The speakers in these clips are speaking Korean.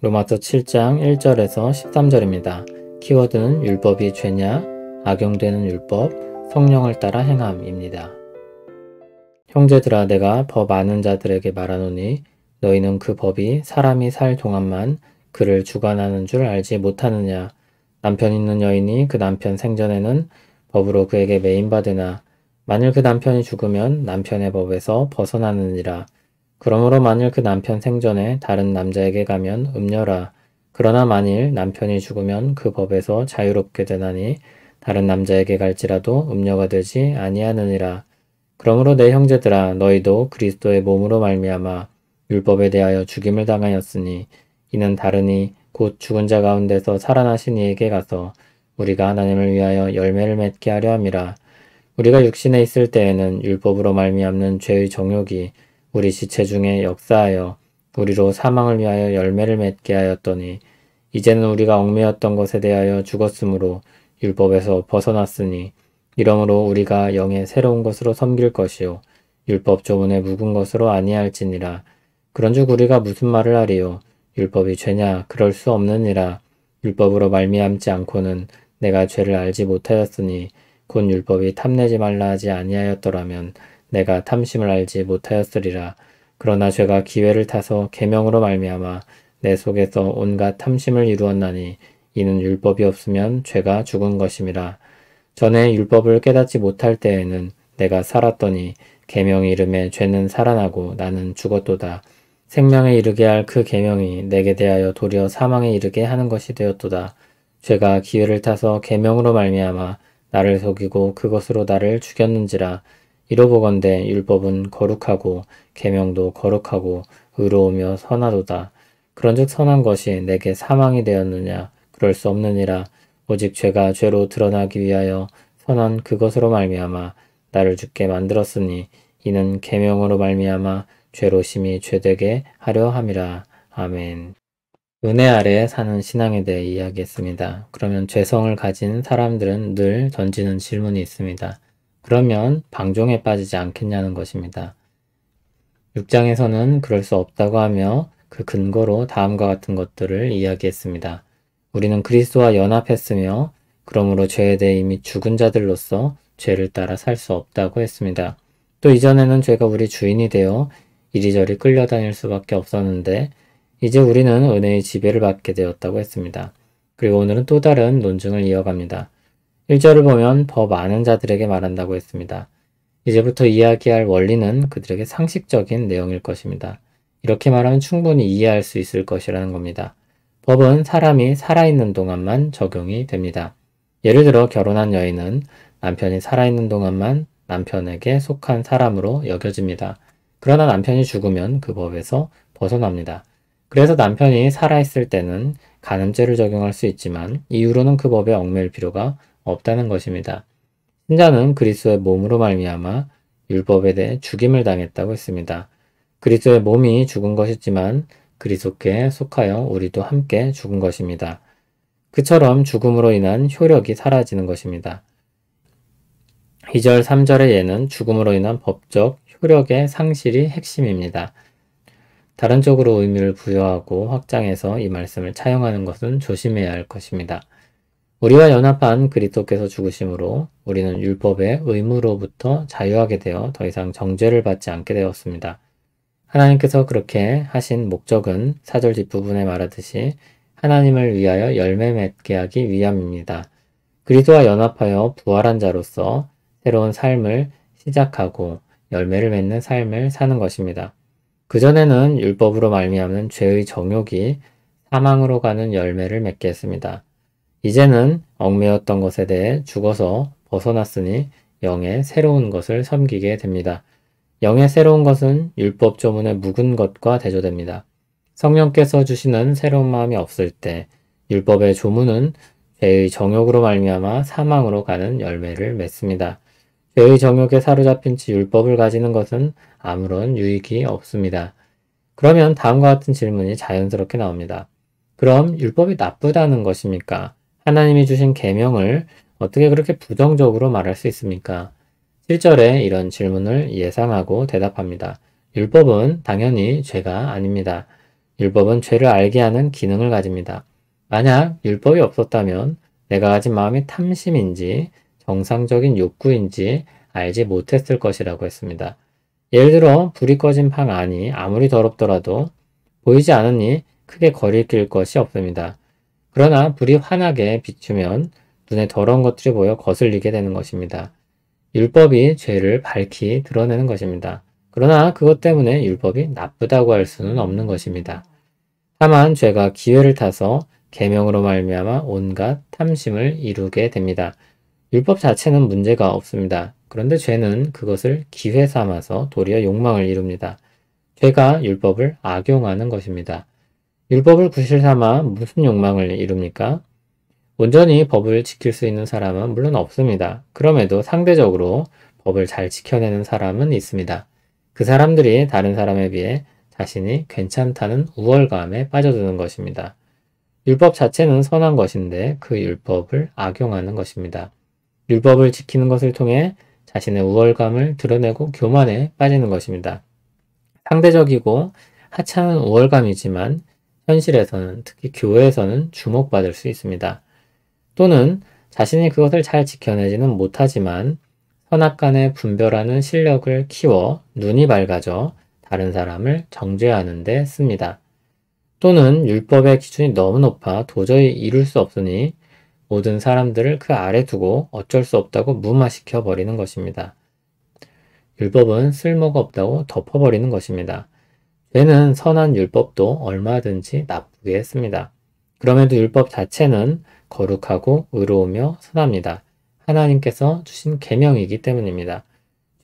로마서 7장 1절에서 13절입니다. 키워드는 율법이 죄냐, 악용되는 율법, 성령을 따라 행함입니다. 형제들아, 내가 법 아는 자들에게 말하노니 너희는 그 법이 사람이 살 동안만 그를 주관하는 줄 알지 못하느냐. 남편 있는 여인이 그 남편 생전에는 법으로 그에게 매인받으나 만일 그 남편이 죽으면 남편의 법에서 벗어나느니라. 그러므로 만일 그 남편 생전에 다른 남자에게 가면 음녀라. 그러나 만일 남편이 죽으면 그 법에서 자유롭게 되나니 다른 남자에게 갈지라도 음녀가 되지 아니하느니라. 그러므로 내 형제들아, 너희도 그리스도의 몸으로 말미암아 율법에 대하여 죽임을 당하였으니 이는 다르니 곧 죽은 자 가운데서 살아나신 이에게 가서 우리가 하나님을 위하여 열매를 맺게 하려 함이라. 우리가 육신에 있을 때에는 율법으로 말미암는 죄의 정욕이 우리 지체 중에 역사하여 우리로 사망을 위하여 열매를 맺게 하였더니 이제는 우리가 얽매였던 것에 대하여 죽었으므로 율법에서 벗어났으니 이러므로 우리가 영의 새로운 것으로 섬길 것이요 율법 조문에 묵은 것으로 아니할지니라. 그런즉 우리가 무슨 말을 하리요? 율법이 죄냐? 그럴 수 없느니라. 율법으로 말미암지 않고는 내가 죄를 알지 못하였으니 곧 율법이 탐내지 말라 하지 아니하였더라면 내가 탐심을 알지 못하였으리라. 그러나 죄가 기회를 타서 계명으로 말미암아 내 속에서 온갖 탐심을 이루었나니 이는 율법이 없으면 죄가 죽은 것임이라. 전에 율법을 깨닫지 못할 때에는 내가 살았더니 계명이 이름에 죄는 살아나고 나는 죽었도다. 생명에 이르게 할 그 계명이 내게 대하여 도리어 사망에 이르게 하는 것이 되었도다. 죄가 기회를 타서 계명으로 말미암아 나를 속이고 그것으로 나를 죽였는지라. 이로보건대 율법은 거룩하고 계명도 거룩하고 의로우며 선하도다. 그런즉 선한 것이 내게 사망이 되었느냐? 그럴 수 없느니라. 오직 죄가 죄로 드러나기 위하여 선한 그것으로 말미암아 나를 죽게 만들었으니 이는 계명으로 말미암아 죄로 심히 죄되게 하려 함이라. 아멘. 은혜 아래에 사는 신앙에 대해 이야기했습니다. 그러면 죄성을 가진 사람들은 늘 던지는 질문이 있습니다. 그러면 방종에 빠지지 않겠냐는 것입니다. 6장에서는 그럴 수 없다고 하며 그 근거로 다음과 같은 것들을 이야기했습니다. 우리는 그리스도와 연합했으며 그러므로 죄에 대해 이미 죽은 자들로서 죄를 따라 살 수 없다고 했습니다. 또 이전에는 죄가 우리 주인이 되어 이리저리 끌려다닐 수밖에 없었는데 이제 우리는 은혜의 지배를 받게 되었다고 했습니다. 그리고 오늘은 또 다른 논증을 이어갑니다. 1절을 보면 법 아는 자들에게 말한다고 했습니다. 이제부터 이야기할 원리는 그들에게 상식적인 내용일 것입니다. 이렇게 말하면 충분히 이해할 수 있을 것이라는 겁니다. 법은 사람이 살아있는 동안만 적용이 됩니다. 예를 들어 결혼한 여인은 남편이 살아있는 동안만 남편에게 속한 사람으로 여겨집니다. 그러나 남편이 죽으면 그 법에서 벗어납니다. 그래서 남편이 살아있을 때는 간음죄를 적용할 수 있지만 이후로는 그 법에 얽매일 필요가 없다는 것입니다. 신자는 그리스도의 몸으로 말미암아 율법에 대해 죽임을 당했다고 했습니다. 그리스도의 몸이 죽은 것이지만 그리스도께 속하여 우리도 함께 죽은 것입니다. 그처럼 죽음으로 인한 효력이 사라지는 것입니다. 2절, 3절의 예는 죽음으로 인한 법적 효력의 상실이 핵심입니다. 다른 쪽으로 의미를 부여하고 확장해서 이 말씀을 차용하는 것은 조심해야 할 것입니다. 우리와 연합한 그리스도께서 죽으심으로 우리는 율법의 의무로부터 자유하게 되어 더 이상 정죄를 받지 않게 되었습니다. 하나님께서 그렇게 하신 목적은 4절 뒷부분에 말하듯이 하나님을 위하여 열매 맺게 하기 위함입니다. 그리스도와 연합하여 부활한 자로서 새로운 삶을 시작하고 열매를 맺는 삶을 사는 것입니다. 그전에는 율법으로 말미암는 죄의 정욕이 사망으로 가는 열매를 맺게 했습니다. 이제는 얽매였던 것에 대해 죽어서 벗어났으니 영의 새로운 것을 섬기게 됩니다. 영의 새로운 것은 율법 조문에 묵은 것과 대조됩니다. 성령께서 주시는 새로운 마음이 없을 때 율법의 조문은 죄의 정욕으로 말미암아 사망으로 가는 열매를 맺습니다. 죄의 정욕에 사로잡힌 채 율법을 가지는 것은 아무런 유익이 없습니다. 그러면 다음과 같은 질문이 자연스럽게 나옵니다. 그럼 율법이 나쁘다는 것입니까? 하나님이 주신 계명을 어떻게 그렇게 부정적으로 말할 수 있습니까? 7절에 이런 질문을 예상하고 대답합니다. 율법은 당연히 죄가 아닙니다. 율법은 죄를 알게 하는 기능을 가집니다. 만약 율법이 없었다면 내가 가진 마음이 탐심인지 정상적인 욕구인지 알지 못했을 것이라고 했습니다. 예를 들어 불이 꺼진 방 안이 아무리 더럽더라도 보이지 않으니 크게 거리낄 것이 없습니다. 그러나 불이 환하게 비추면 눈에 더러운 것들이 보여 거슬리게 되는 것입니다. 율법이 죄를 밝히 드러내는 것입니다. 그러나 그것 때문에 율법이 나쁘다고 할 수는 없는 것입니다. 다만 죄가 기회를 타서 계명으로 말미암아 온갖 탐심을 이루게 됩니다. 율법 자체는 문제가 없습니다. 그런데 죄는 그것을 기회 삼아서 도리어 욕망을 이룹니다. 죄가 율법을 악용하는 것입니다. 율법을 구실 삼아 무슨 욕망을 이룹니까? 온전히 법을 지킬 수 있는 사람은 물론 없습니다. 그럼에도 상대적으로 법을 잘 지켜내는 사람은 있습니다. 그 사람들이 다른 사람에 비해 자신이 괜찮다는 우월감에 빠져드는 것입니다. 율법 자체는 선한 것인데 그 율법을 악용하는 것입니다. 율법을 지키는 것을 통해 자신의 우월감을 드러내고 교만에 빠지는 것입니다. 상대적이고 하찮은 우월감이지만 현실에서는 특히 교회에서는 주목받을 수 있습니다. 또는 자신이 그것을 잘 지켜내지는 못하지만 선악간에 분별하는 실력을 키워 눈이 밝아져 다른 사람을 정죄하는 데 씁니다. 또는 율법의 기준이 너무 높아 도저히 이룰 수 없으니 모든 사람들을 그 아래 두고 어쩔 수 없다고 무마시켜 버리는 것입니다. 율법은 쓸모가 없다고 덮어버리는 것입니다. 죄는 선한 율법도 얼마든지 나쁘게 했습니다. 그럼에도 율법 자체는 거룩하고 의로우며 선합니다. 하나님께서 주신 계명이기 때문입니다.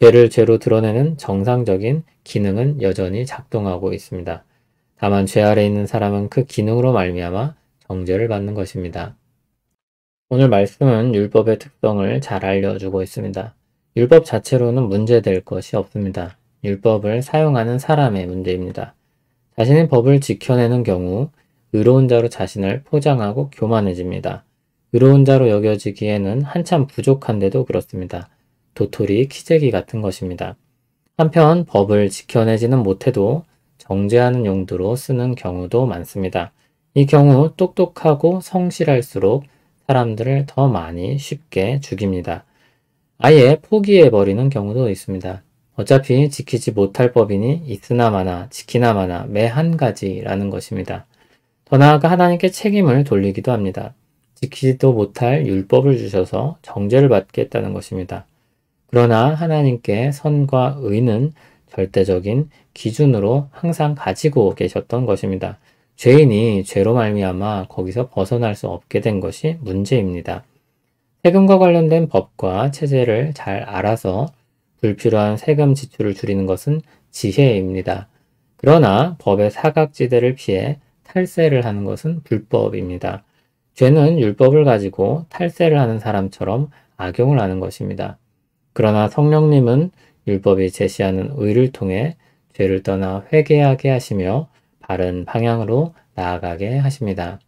죄를 죄로 드러내는 정상적인 기능은 여전히 작동하고 있습니다. 다만 죄 아래 있는 사람은 그 기능으로 말미암아 정죄를 받는 것입니다. 오늘 말씀은 율법의 특성을 잘 알려주고 있습니다. 율법 자체로는 문제될 것이 없습니다. 율법을 사용하는 사람의 문제입니다. 자신의 법을 지켜내는 경우 의로운 자로 자신을 포장하고 교만해집니다. 의로운 자로 여겨지기에는 한참 부족한데도 그렇습니다. 도토리 키재기 같은 것입니다. 한편 법을 지켜내지는 못해도 정죄하는 용도로 쓰는 경우도 많습니다. 이 경우 똑똑하고 성실할수록 사람들을 더 많이 쉽게 죽입니다. 아예 포기해버리는 경우도 있습니다. 어차피 지키지 못할 법이니 있으나 마나 지키나 마나 매 한 가지라는 것입니다. 더 나아가 하나님께 책임을 돌리기도 합니다. 지키지도 못할 율법을 주셔서 정죄를 받겠다는 것입니다. 그러나 하나님께 선과 의는 절대적인 기준으로 항상 가지고 계셨던 것입니다. 죄인이 죄로 말미암아 거기서 벗어날 수 없게 된 것이 문제입니다. 세금과 관련된 법과 체제를 잘 알아서 불필요한 세금 지출을 줄이는 것은 지혜입니다. 그러나 법의 사각지대를 피해 탈세를 하는 것은 불법입니다. 죄는 율법을 가지고 탈세를 하는 사람처럼 악용을 하는 것입니다. 그러나 성령님은 율법이 제시하는 의를 통해 죄를 떠나 회개하게 하시며 바른 방향으로 나아가게 하십니다.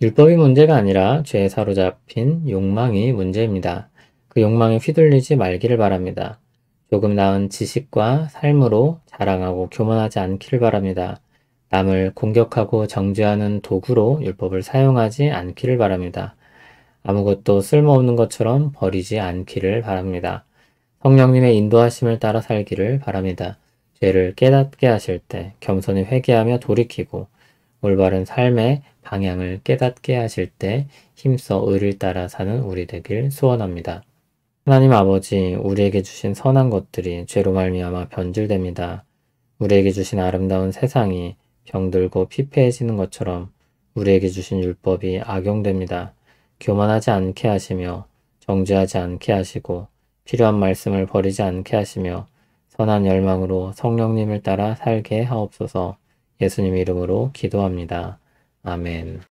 율법이 문제가 아니라 죄에 사로잡힌 욕망이 문제입니다. 그 욕망에 휘둘리지 말기를 바랍니다. 조금 나은 지식과 삶으로 자랑하고 교만하지 않기를 바랍니다. 남을 공격하고 정죄하는 도구로 율법을 사용하지 않기를 바랍니다. 아무것도 쓸모없는 것처럼 버리지 않기를 바랍니다. 성령님의 인도하심을 따라 살기를 바랍니다. 죄를 깨닫게 하실 때 겸손히 회개하며 돌이키고 올바른 삶의 방향을 깨닫게 하실 때 힘써 의를 따라 사는 우리 되길 소원합니다. 하나님 아버지, 우리에게 주신 선한 것들이 죄로 말미암아 변질됩니다. 우리에게 주신 아름다운 세상이 병들고 피폐해지는 것처럼 우리에게 주신 율법이 악용됩니다. 교만하지 않게 하시며 정죄하지 않게 하시고 필요한 말씀을 버리지 않게 하시며 선한 열망으로 성령님을 따라 살게 하옵소서. 예수님 이름으로 기도합니다. 아멘.